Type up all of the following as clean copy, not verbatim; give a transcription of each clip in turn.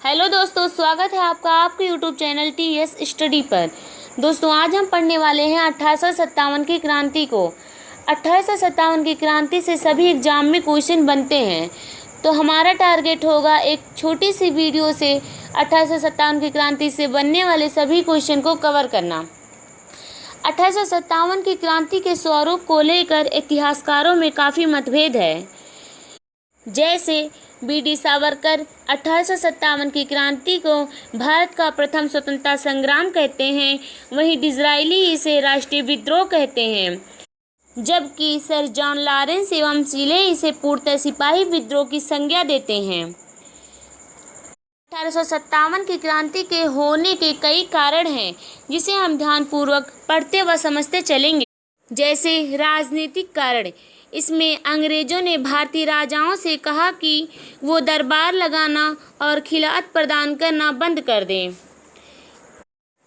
Hello दोस्तों, स्वागत है आपका आपके यूट्यूब चैनल टीएस स्टडी पर। दोस्तों, आज हम पढ़ने वाले हैं 1857 की क्रांति को। 1857 की क्रांति से सभी एग्जाम में क्वेश्चन बनते हैं, तो हमारा टारगेट होगा एक छोटी सी वीडियो से 1857 की क्रांति से बनने वाले सभी क्वेश्चन को कवर करना। 1857 की क्रांति के स्वरूप को लेकर इतिहासकारों में काफ़ी मतभेद है। जैसे बी.डी. सावरकर 1857 की क्रांति को भारत का प्रथम स्वतंत्रता संग्राम कहते हैं, वहीं डिज़रायली इसे राष्ट्रीय विद्रोह कहते हैं, जबकि सर जॉन लॉरेंस एवं सीले इसे पूर्णतः सिपाही विद्रोह की संज्ञा देते हैं। 1857 की क्रांति के होने के कई कारण हैं, जिसे हम ध्यानपूर्वक पढ़ते व समझते चलेंगे। जैसे राजनीतिक कारण, इसमें अंग्रेजों ने भारतीय राजाओं से कहा कि वो दरबार लगाना और खिलात प्रदान करना बंद कर दें।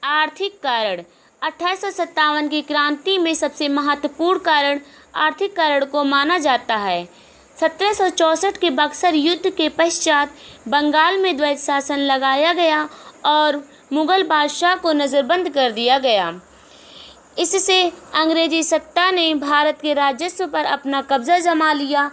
आर्थिक कारण, 1857 की क्रांति में सबसे महत्वपूर्ण कारण आर्थिक कारण को माना जाता है। 1764 के बक्सर युद्ध के पश्चात बंगाल में द्वैत शासन लगाया गया और मुगल बादशाह को नज़रबंद कर दिया गया। इससे अंग्रेजी सत्ता ने भारत के राजस्व पर अपना कब्जा जमा लिया।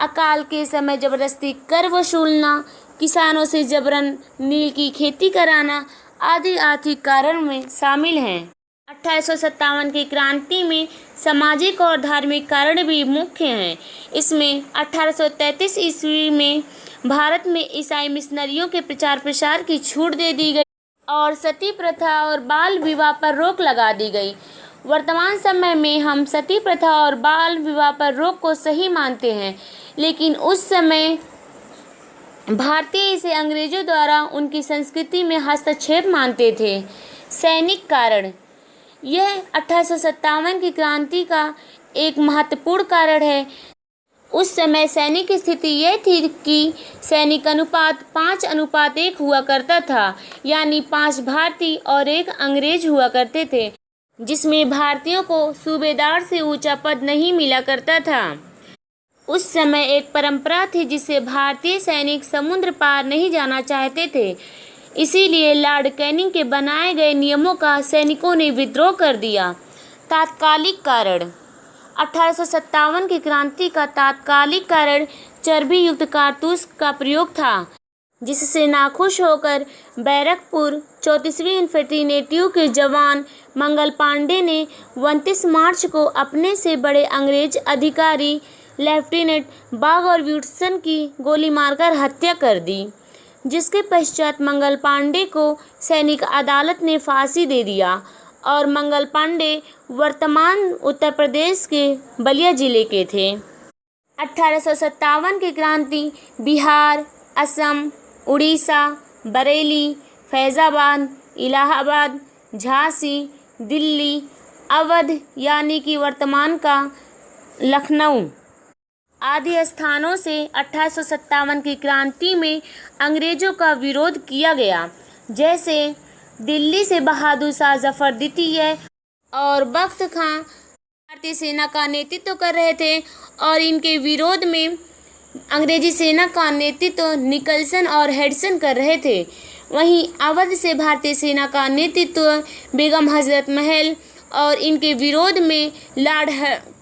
अकाल के समय जबरदस्ती कर वसूलना, किसानों से जबरन नील की खेती कराना आदि आर्थिक कारण में शामिल हैं। 1857 की क्रांति में सामाजिक और धार्मिक कारण भी मुख्य हैं। इसमें 1833 ईस्वी में भारत में ईसाई मिशनरियों के प्रचार प्रसार की छूट दे दी गई और सती प्रथा और बाल विवाह पर रोक लगा दी गई। वर्तमान समय में हम सती प्रथा और बाल विवाह पर रोक को सही मानते हैं, लेकिन उस समय भारतीय इसे अंग्रेजों द्वारा उनकी संस्कृति में हस्तक्षेप मानते थे। सैनिक कारण, यह 1857 की क्रांति का एक महत्वपूर्ण कारण है। उस समय सैनिक स्थिति यह थी कि सैनिक अनुपात 5:1 हुआ करता था, यानी 5 भारतीय और 1 अंग्रेज हुआ करते थे, जिसमें भारतीयों को सूबेदार से ऊंचा पद नहीं मिला करता था। उस समय एक परंपरा थी जिससे भारतीय सैनिक समुद्र पार नहीं जाना चाहते थे, इसीलिए लॉर्ड कैनिंग के बनाए गए नियमों का सैनिकों ने विद्रोह कर दिया। तात्कालिक कारण, 1857 की क्रांति का तात्कालिक कारण चर्बी युक्त कारतूस का प्रयोग था, जिससे नाखुश होकर बैरकपुर 34वीं इन्फेंट्री नेटिव के जवान मंगल पांडे ने 29 मार्च को अपने से बड़े अंग्रेज अधिकारी लेफ्टिनेंट बाग और व्यूटसन की गोली मारकर हत्या कर दी, जिसके पश्चात मंगल पांडे को सैनिक अदालत ने फांसी दे दिया और मंगल पांडे वर्तमान उत्तर प्रदेश के बलिया जिले के थे। 1857 की क्रांति बिहार, असम, उड़ीसा, बरेली, फैज़ाबाद, इलाहाबाद, झांसी, दिल्ली, अवध यानी कि वर्तमान का लखनऊ आदि स्थानों से 1857 की क्रांति में अंग्रेजों का विरोध किया गया। जैसे दिल्ली से बहादुर शाह जफर द्वितीय और बख्त खां भारतीय सेना का नेतृत्व कर रहे थे और इनके विरोध में अंग्रेजी सेना का नेतृत्व निकलसन और हेडसन कर रहे थे। वहीं अवध से भारतीय सेना का नेतृत्व बेगम हजरत महल और इनके विरोध में लॉर्ड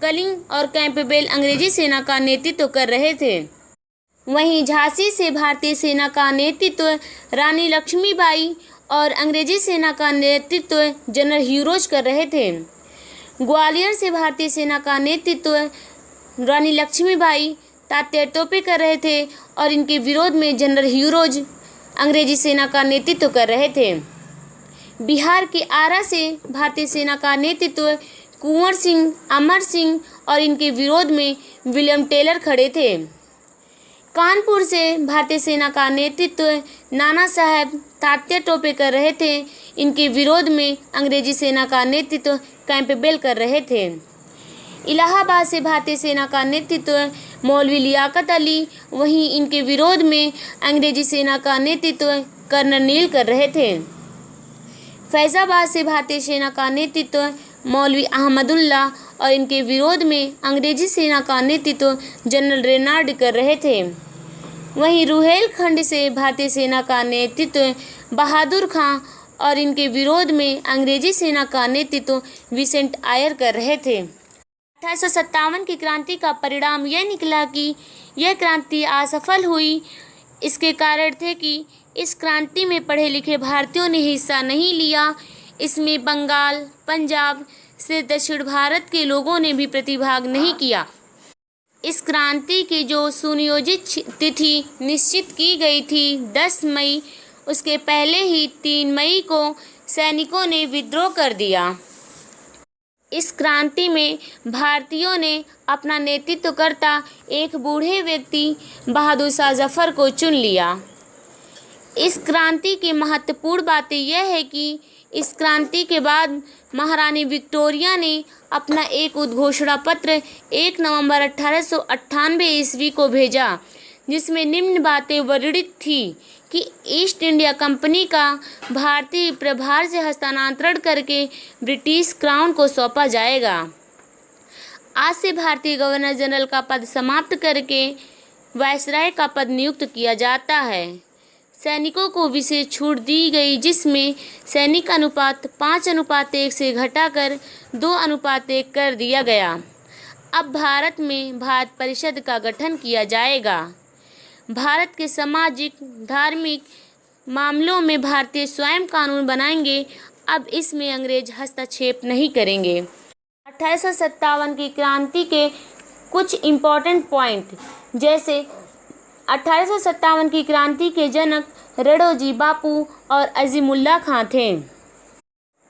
कलिंग और कैंपबेल अंग्रेजी सेना का नेतृत्व कर रहे थे। वहीं झांसी से भारतीय सेना का नेतृत्व रानी लक्ष्मीबाई और अंग्रेजी सेना का नेतृत्व जनरल ह्यूरोज कर रहे थे। ग्वालियर से भारतीय सेना का नेतृत्व रानी लक्ष्मीबाई तात्या टोपे कर रहे थे और इनके विरोध में जनरल ह्यूरोज अंग्रेजी सेना का नेतृत्व कर रहे थे। बिहार के आरा से भारतीय सेना का नेतृत्व कुंवर सिंह, अमर सिंह और इनके विरोध में विलियम टेलर खड़े थे। कानपुर से भारतीय सेना का नेतृत्व नाना साहब तात्या टोपे कर रहे थे, इनके विरोध में अंग्रेजी सेना का नेतृत्व कैंपबेल कर रहे थे। इलाहाबाद से भारतीय सेना का नेतृत्व मौलवी लियाकत अली, वहीं इनके विरोध में अंग्रेजी सेना का नेतृत्व कर्नल नील कर रहे थे। फैज़ाबाद से भारतीय सेना का नेतृत्व मौलवी अहमदुल्ला और इनके विरोध में अंग्रेजी सेना का नेतृत्व जनरल रेनार्ड कर रहे थे। वहीं रुहेलखंड से भारतीय सेना का नेतृत्व बहादुर खां और इनके विरोध में अंग्रेजी सेना का नेतृत्व विसेंट आयर कर रहे थे। 1857 की क्रांति का परिणाम यह निकला कि यह क्रांति असफल हुई। इसके कारण थे कि इस क्रांति में पढ़े लिखे भारतीयों ने हिस्सा नहीं लिया। इसमें बंगाल, पंजाब से दक्षिण भारत के लोगों ने भी प्रतिभाग नहीं किया। इस क्रांति की जो सुनियोजित तिथि निश्चित की गई थी 10 मई, उसके पहले ही 3 मई को सैनिकों ने विद्रोह कर दिया। इस क्रांति में भारतीयों ने अपना नेतृत्वकर्ता एक बूढ़े व्यक्ति बहादुर शाह जफर को चुन लिया। इस क्रांति की महत्वपूर्ण बातें यह है कि इस क्रांति के बाद महारानी विक्टोरिया ने अपना एक उद्घोषणा पत्र 1 नवंबर 1898 ईस्वी को भेजा, जिसमें निम्न बातें वर्णित थी कि ईस्ट इंडिया कंपनी का भारतीय प्रभार से हस्तांतरण करके ब्रिटिश क्राउन को सौंपा जाएगा। आज से भारतीय गवर्नर जनरल का पद समाप्त करके वायसराय का पद नियुक्त किया जाता है। सैनिकों को विशेष छूट दी गई, जिसमें सैनिक अनुपात 5:1 से घटाकर 2:1 कर दिया गया। अब भारत में भारत परिषद का गठन किया जाएगा। भारत के सामाजिक धार्मिक मामलों में भारतीय स्वयं कानून बनाएंगे। अब इसमें अंग्रेज हस्तक्षेप नहीं करेंगे। 1857 की क्रांति के कुछ इम्पोर्टेंट पॉइंट, जैसे 1857 की क्रांति के जनक रड़ोजी बापू और अजीमुल्ला खां थे।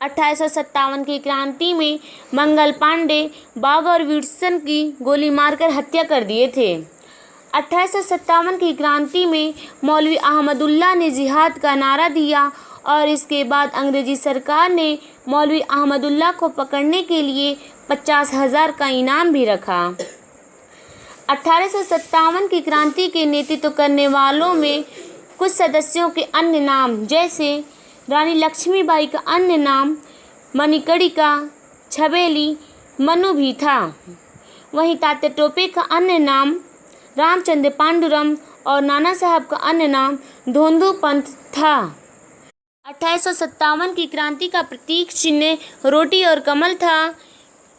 1857 की क्रांति में मंगल पांडे बाघ और विल्सन की गोली मारकर हत्या कर दिए थे। 1857 की क्रांति में मौलवी अहमदुल्ला ने जिहाद का नारा दिया और इसके बाद अंग्रेजी सरकार ने मौलवी अहमदुल्ला को पकड़ने के लिए 50,000 का इनाम भी रखा। 1857 की क्रांति के नेतृत्व करने वालों में कुछ सदस्यों के अन्य नाम, जैसे रानी लक्ष्मीबाई का अन्य नाम मणिकर्णिका छबेली मनु भी था। वहीं तात्या टोपे का अन्य नाम रामचंद्र पांडुरंग और नाना साहब का अन्य नाम धोंदू पंत था। 1857 की क्रांति का प्रतीक चिन्ह रोटी और कमल था।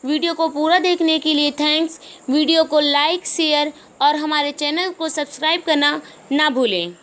वीडियो को पूरा देखने के लिए थैंक्स। वीडियो को लाइक, शेयर और हमारे चैनल को सब्सक्राइब करना ना भूलें।